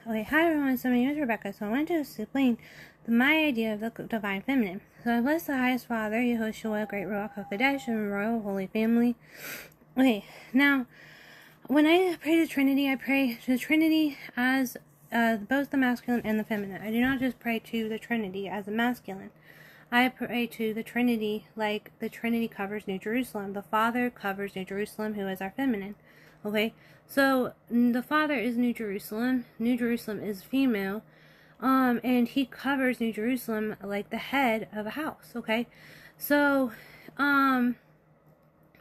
Okay, hi everyone, so my name is Rebecca, so I wanted to explain my idea of the divine feminine. So I bless the highest Father, Yeshua, Great Ruach HaKodesh, and Royal Holy Family. Okay, now, when I pray to Trinity, I pray to the Trinity as both the masculine and the feminine. I do not just pray to the Trinity as a masculine. I pray to the Trinity like the Trinity covers New Jerusalem. The Father covers New Jerusalem, who is our feminine. Okay, so the Father is New Jerusalem is female, and he covers New Jerusalem like the head of a house. Okay, so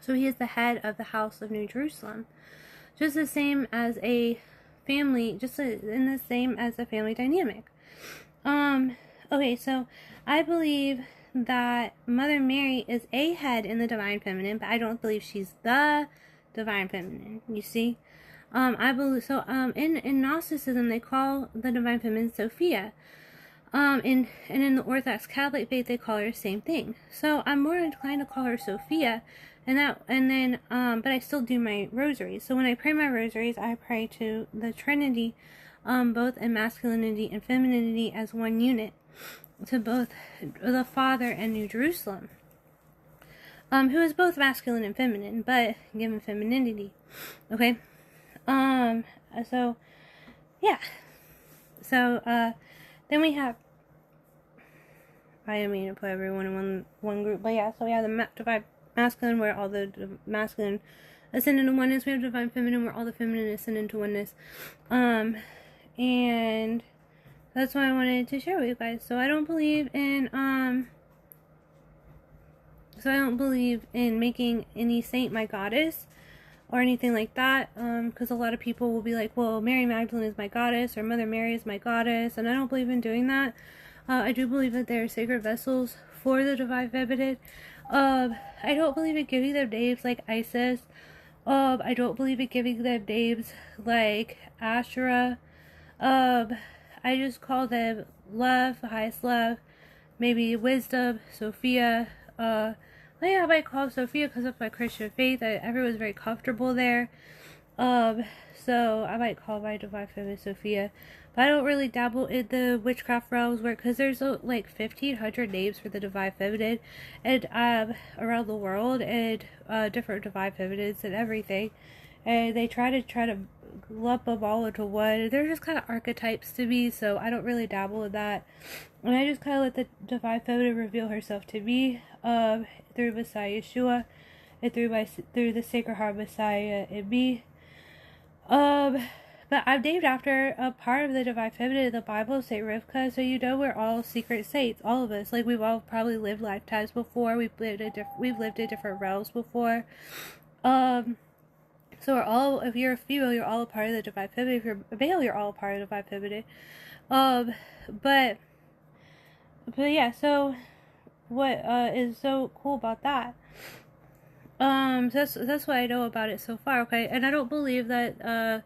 he is the head of the house of New Jerusalem, just the same as a family, in the same as a family dynamic. Okay, so I believe that Mother Mary is a head in the divine feminine, but I don't believe she's the divine feminine, you see. I believe so. In Gnosticism, they call the divine feminine Sophia. And in the Orthodox Catholic faith, they call her the same thing. So I'm more inclined to call her Sophia, but I still do my rosaries. So when I pray my rosaries, I pray to the Trinity, both in masculinity and femininity as one unit, to both the Father and New Jerusalem, who is both masculine and feminine, but given femininity. Okay. So, yeah. So, then we have, I didn't mean to put everyone in one group, but yeah, so we have the divine masculine, where all the masculine ascend into oneness. We have divine feminine, where all the feminine ascend into oneness. And that's what I wanted to share with you guys. So I don't believe in making any saint my goddess or anything like that, because a lot of people will be like, well, Mary Magdalene is my goddess, or Mother Mary is my goddess, and I don't believe in doing that. I do believe that they're sacred vessels for the divine feminine. I don't believe in giving them names like Isis. I don't believe in giving them names like Asherah. I just call them love, the highest love, maybe wisdom, Sophia. I might call Sophia because of my Christian faith. Everyone's very comfortable there. So I might call my divine feminine Sophia. But I don't really dabble in the witchcraft realms, because there's like 1,500 names for the divine feminine, and around the world, and different divine feminines and everything. And they try to lump them all into one. They're just kind of archetypes to me, so I don't really dabble in that. And I just kind of let the divine feminine reveal herself to me, through Messiah Yeshua, and through the Sacred Heart Messiah in me. But I'm named after a part of the divine feminine in the Bible, Saint Rivka. So we're all secret saints, all of us. Like, we've all probably lived lifetimes before. We've lived in different realms before. So we're all, if you're a female, you're all a part of the divine feminine. If you're a male, you're all a part of the divine feminine. But yeah, so what is so cool about that? So that's what I know about it so far, okay? And I don't believe that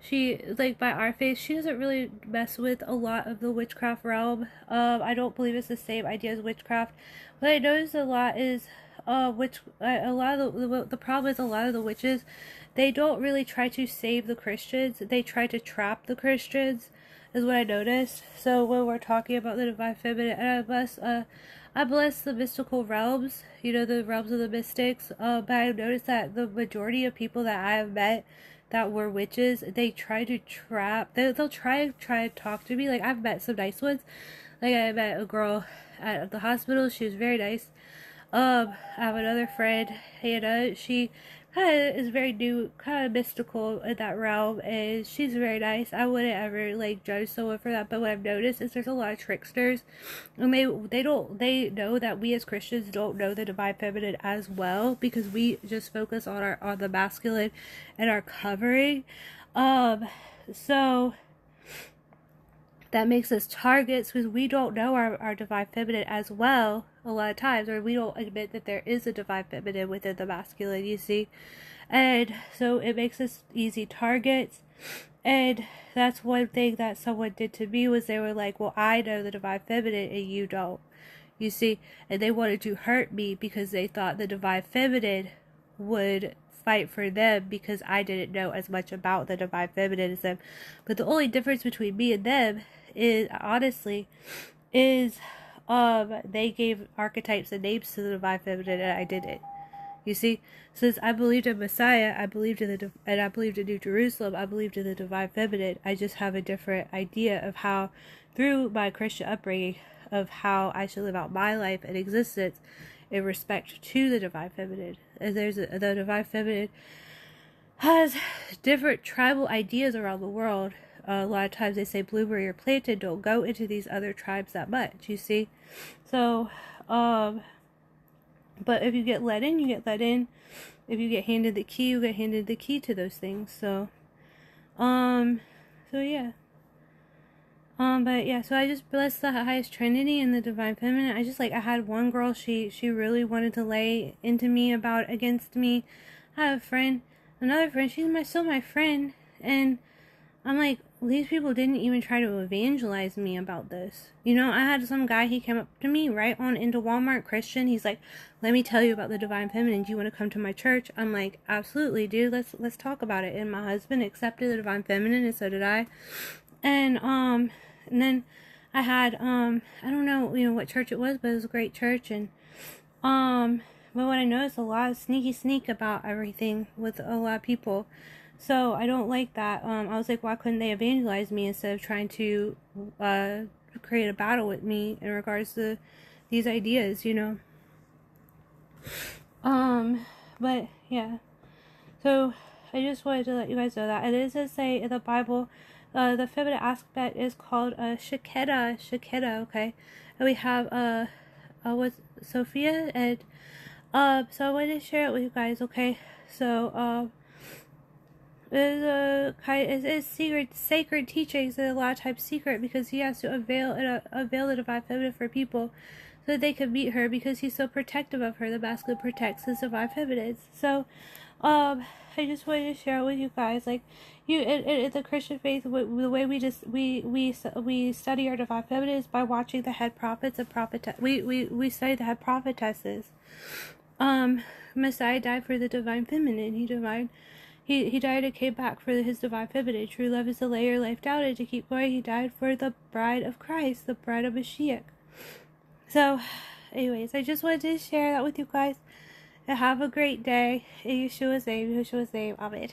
she, like, by our faith, she doesn't really mess with a lot of the witchcraft realm. I don't believe it's the same idea as witchcraft. What I noticed a lot is a lot of the problem is a lot of the witches, they don't really try to save the Christians. They try to trap the Christians, is what I noticed. So when we're talking about the divine feminine, and I bless the mystical realms, the realms of the mystics. But I've noticed that the majority of people that I have met that were witches, they try to trap. They'll try to talk to me. Like, I've met some nice ones. Like, I met a girl at the hospital. She was very nice. I have another friend, Hannah. She kind of is very new, kind of mystical in that realm, and she's very nice. I wouldn't ever judge someone for that, but what I've noticed is there's a lot of tricksters, and they know that we as Christians don't know the divine feminine as well, because we just focus on the masculine and our covering. So that makes us targets, because we don't know our divine feminine as well a lot of times, or we don't admit that there is a divine feminine within the masculine, you see. And so it makes us easy targets. And that's one thing that someone did to me, was they were like, well, I know the divine feminine and you don't, you see. And they wanted to hurt me because they thought the divine feminine would fight for them because I didn't know as much about the divine feminine as them. But the only difference between me and them is, honestly, is they gave archetypes and names to the divine feminine and I didn't. You see, since I believed in Messiah, I believed in I believed in New Jerusalem, I believed in the divine feminine. I just have a different idea of how, through my Christian upbringing, of how I should live out my life and existence in respect to the divine feminine. And the divine feminine has different tribal ideas around the world. A lot of times they say blueberry or plantain don't go into these other tribes that much, you see. So, but if you get let in, you get let in. If you get handed the key, you get handed the key to those things. So, so yeah. But yeah, so I just bless the highest Trinity and the divine feminine. I had one girl, she really wanted to lay into me against me. I have a friend, another friend, she's still my friend, and I'm like, these people didn't even try to evangelize me about this. You know, I had some guy, he came up to me right on into Walmart, Christian. He's like, let me tell you about the divine feminine. Do you want to come to my church? I'm like, absolutely, dude. Let's talk about it. And my husband accepted the divine feminine, and so did I. And then I had, I don't know, what church it was, but it was a great church. And, but what I noticed, a lot of sneak about everything with a lot of people. So I don't like that. I was like, why couldn't they evangelize me instead of trying to create a battle with me in regards to these ideas, But yeah. So I just wanted to let you guys know that it is to say in the Bible, the feminine aspect is called Sheketa, okay? And we have with Sophia, and so I wanted to share it with you guys, okay? So it's sacred teachings, and a lot of times secret, because he has to unveil the divine feminine for people so that they can meet her, because he's so protective of her. The masculine protects his divine feminines. So I just wanted to share it with you guys. Like, in the Christian faith, the way we study our divine feminine is by watching the head prophets and we study the head prophetesses. Messiah died for the divine feminine. He died and came back for his divine feminine. True love is to lay your life down and to keep going. He died for the bride of Christ, the bride of Mashiach. So, anyways, I just wanted to share that with you guys. And have a great day. In Yeshua's name, Amen.